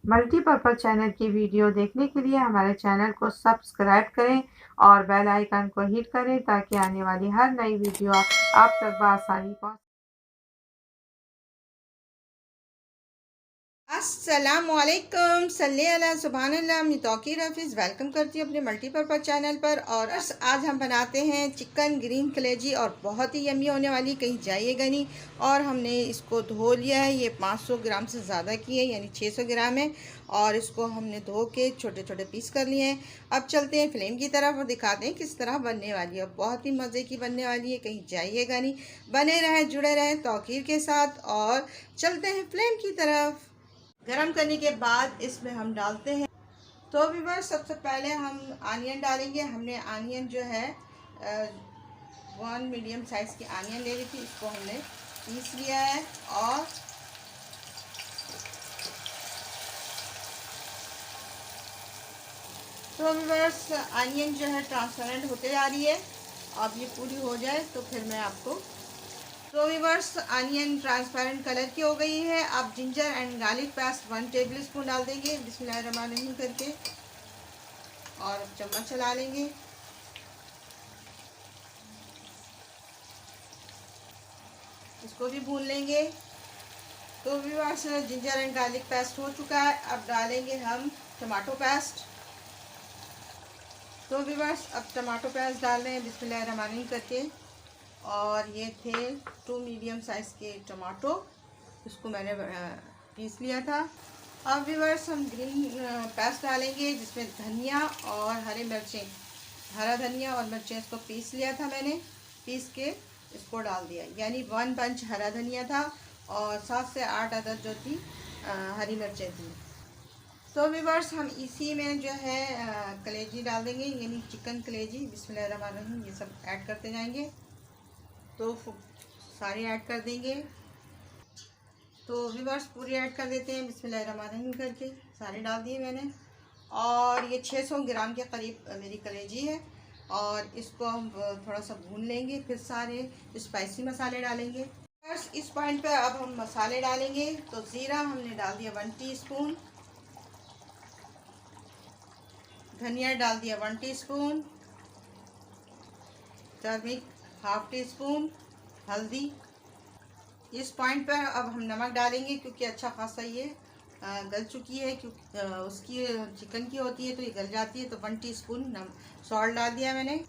Multipurpose channel की video देखने के लिए हमारे चैनल को सब्सक्राइब करें और बेल आइकन को हिट करें ताकि आने वाली हर नई वीडियो आप तक बआसानी पहुँच। अस्सलामुअलैकुम सल्ले अला सुभानअल्लाह। मैं तौकीर हफीज़ वेलकम करती हूँ अपने मल्टीपर्पज़ चैनल पर। और आज हम बनाते हैं चिकन ग्रीन कलेजी और बहुत ही यम्मी होने वाली, कहीं जाइएगा नहीं। और हमने इसको धो लिया है, ये 500 ग्राम से ज़्यादा की है, यानी 600 ग्राम है। और इसको हमने धो के छोटे छोटे पीस कर लिए हैं। अब चलते हैं फ्लेम की तरफ और दिखाते हैं किस तरह बनने वाली है। बहुत ही मज़े की बनने वाली है, कहीं जाइएगा नहीं, बने रहें जुड़े रहें तौकीर के साथ। और चलते हैं फ्लेम की तरफ। गरम करने के बाद इसमें हम डालते हैं, तो व्यूअर्स सबसे पहले हम आनियन डालेंगे। हमने आनियन जो है 1 मीडियम साइज़ की आनियन ले ली थी, इसको हमने पीस लिया है। और तो व्यूअर्स आनियन जो है ट्रांसपेरेंट होते जा रही है। अब ये पूरी हो जाए तो फिर मैं आपको, तो व्यूअर्स अनियन ट्रांसपेरेंट कलर की हो गई है। अब ginger and garlic paste 1 table spoon डाल देंगे बिस्मिल्लाहिर्रहमानिर्रहीम करके, और चम्मच चला लेंगे। इसको भी भून लेंगे। तो viewers ginger and garlic paste हो चुका है, अब डालेंगे हम टमाटो पेस्ट। तो व्यूअर्स अब टमाटो पेस्ट डाल रहे हैं बिस्मिल्लाहिर्रहमानिर्रहीम करके। और ये थे 2 मीडियम साइज़ के टमाटो, इसको मैंने पीस लिया था। अब व्यूअर्स हम ग्रीन पेस्ट डालेंगे जिसमें धनिया और हरी मिर्चें, हरा धनिया और मिर्चें, इसको पीस लिया था मैंने, पीस के इसको डाल दिया, यानी 1 बंच हरा धनिया था और 7 से 8 अदद जो थी हरी मिर्चें थी। तो व्यूअर्स हम इसी में जो है कलेजी डाल देंगे, यानी चिकन कलेजी बिस्मिल्लाहिर्रहमानिर्रहीम, ये सब ऐड करते जाएंगे। तो सारे ऐड कर देंगे। तो व्यूअर्स पूरी ऐड कर देते हैं बिस्मिल्लाहिर्रहमानिर्रहीम करके, सारे डाल दिए मैंने। और ये 600 ग्राम के करीब मेरी कलेजी है। और इसको हम थोड़ा सा भून लेंगे, फिर सारे स्पाइसी मसाले डालेंगे। बस इस पॉइंट पे अब हम मसाले डालेंगे। तो ज़ीरा हमने डाल दिया 1 टीस्पून, धनिया डाल दिया 1 teaspoon, turmeric half tea spoon, हल्दी। इस पॉइंट पर अब हम नमक डालेंगे क्योंकि अच्छा खासा ये गल चुकी है, क्योंकि उसकी चिकन की होती है तो ये गल जाती है। तो 1 टीस्पून सॉल्ट डाल दिया मैंने।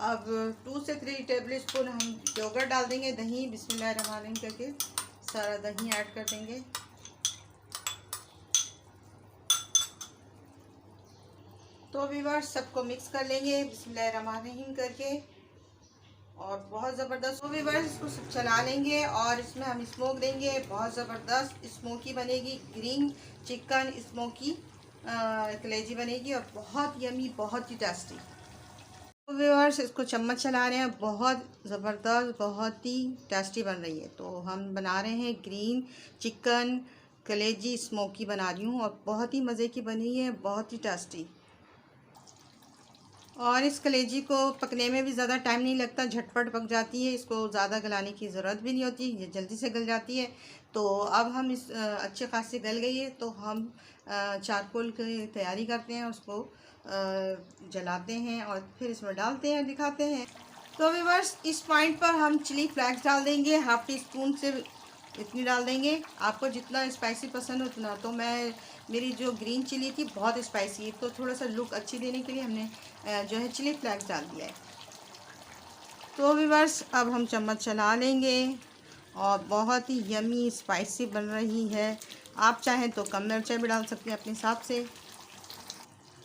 अब 2 से 3 टेबल स्पून हम योगर्ट डाल देंगे, दही बिस्मिल्लाहिर्रहमानिर्रहीम करके सारा दही ऐड कर देंगे। तो व्यूअर्स सबको मिक्स कर लेंगे बिस्मिल्लाहिर्रहमानिर्रहीम करके, और बहुत ज़बरदस्त। वो व्यूअर्स इसको सब चला लेंगे और इसमें हम स्मोक देंगे, बहुत ज़बरदस्त स्मोकी बनेगी, ग्रीन चिकन स्मोकी कलेजी बनेगी और बहुत यमी, बहुत ही टेस्टी। तो व्यूअर्स इसको चम्मच चला रहे हैं, बहुत ज़बरदस्त, बहुत ही टेस्टी बन रही है। तो हम बना रहे हैं ग्रीन चिकन कलेजी स्मोकी बना रही हूँ, और बहुत ही मज़े की बनी है, बहुत ही टेस्टी। और इस कलेजी को पकने में भी ज़्यादा टाइम नहीं लगता, झटपट पक जाती है, इसको ज़्यादा गलाने की ज़रूरत भी नहीं होती, ये जल्दी से गल जाती है। तो अब हम इस अच्छे खासे गल गई है, तो हम चारकोल की तैयारी करते हैं, उसको जलाते हैं और फिर इसमें डालते हैं, दिखाते हैं। तो व्यूअर्स इस पॉइंट पर हम चिली फ्लेक्स डाल देंगे, हाफ टी स्पून से इतनी डाल देंगे, आपको जितना स्पाइसी पसंद हो उतना। तो मेरी जो ग्रीन चिली थी बहुत स्पाइसी है, तो थोड़ा सा लुक अच्छी देने के लिए हमने जो है चिली फ्लेक्स डाल दिया है। तो व्यूअर्स अब हम चम्मच चला लेंगे, और बहुत ही यमी स्पाइसी बन रही है। आप चाहें तो कम मिर्चें भी डाल सकते हैं अपने हिसाब से।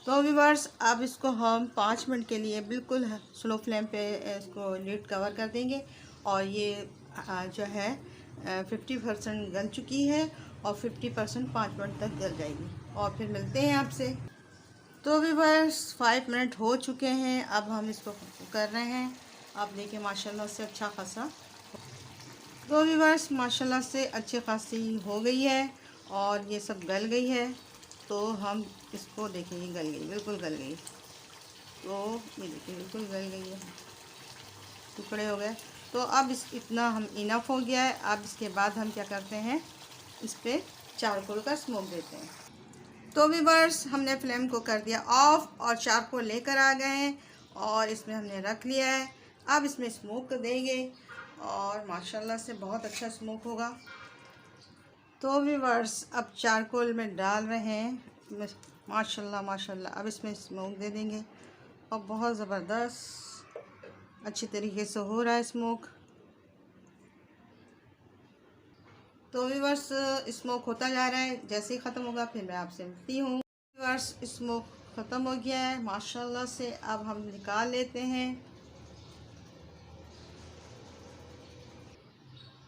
तो व्यूअर्स अब इसको हम 5 मिनट के लिए बिल्कुल स्लो फ्लेम पे इसको लिड कवर कर देंगे, और ये जो है 50% गल चुकी है, और 50% 5 मिनट तक गल जाएगी, और फिर मिलते हैं आपसे। तो व्यूअर्स 5 मिनट हो चुके हैं, अब हम इसको कर रहे हैं। आप देखिए माशाल्लाह से अच्छा खासा, तो व्यूअर्स माशाल्लाह से अच्छी खासी हो गई है, और ये सब गल गई है। तो हम इसको देखेंगे, गल गई, बिल्कुल गल गई। तो ये देखिए बिल्कुल गल गई है, टुकड़े हो गए। तो अब इतना हम इनफ हो गया है। अब इसके बाद हम क्या करते हैं, इस पर चारकोल का स्मोक देते हैं। तो व्यूअर्स हमने फ्लेम को कर दिया ऑफ और चारकोल लेकर आ गए हैं और इसमें हमने रख लिया है। अब इसमें स्मोक देंगे और माशाल्लाह से बहुत अच्छा स्मोक होगा। तो व्यूअर्स अब चारकोल में डाल रहे हैं, माशाल्लाह माशाल्लाह। अब इसमें स्मोक दे देंगे और बहुत ज़बरदस्त अच्छी तरीके से हो रहा है स्मोक। तो व्यूअर्स स्मोक होता जा रहा है, जैसे ही ख़त्म होगा फिर मैं आपसे मिलती हूँ। व्यूअर्स स्मोक ख़त्म हो गया है माशाल्लाह से। अब हम निकाल लेते हैं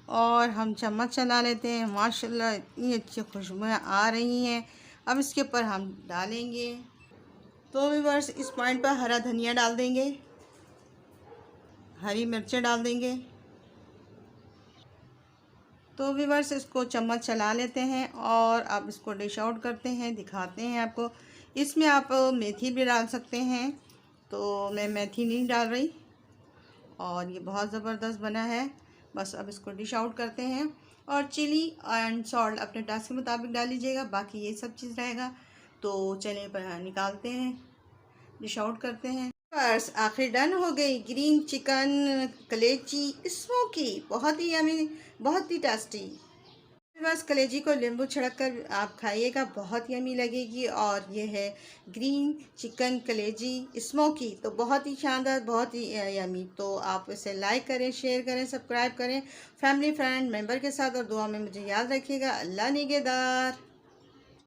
और हम चम्मच चला लेते हैं। माशाल्लाह इतनी अच्छी खुशबुएँ आ रही हैं। अब इसके ऊपर हम डालेंगे, तो व्यूअर्स इस पॉइंट पर हरा धनिया डाल देंगे, हरी मिर्चें डाल देंगे। तो व्यूअर्स इसको चम्मच चला लेते हैं और अब इसको डिश आउट करते हैं, दिखाते हैं आपको। इसमें आप मेथी भी डाल सकते हैं, तो मैं मेथी नहीं डाल रही और ये बहुत ज़बरदस्त बना है। बस अब इसको डिश आउट करते हैं और चिली एंड सॉल्ट अपने टेस्ट के मुताबिक डाल लीजिएगा, बाकी ये सब चीज़ रहेगा। तो चलिए पर निकालते हैं, डिश आउट करते हैं। बस आखिर डन हो गई ग्रीन चिकन कलेजी स्मोकी, बहुत ही यमी, बहुत ही टेस्टी। बस कलेजी को नींबू छिड़क कर आप खाइएगा, बहुत यमी लगेगी। और ये है ग्रीन चिकन कलेजी स्मोकी, तो बहुत ही शानदार, बहुत ही यमी। तो आप इसे लाइक करें, शेयर करें, सब्सक्राइब करें फैमिली फ्रेंड मेंबर के साथ और दुआ में मुझे याद रखिएगा। अल्लाह निगहदार।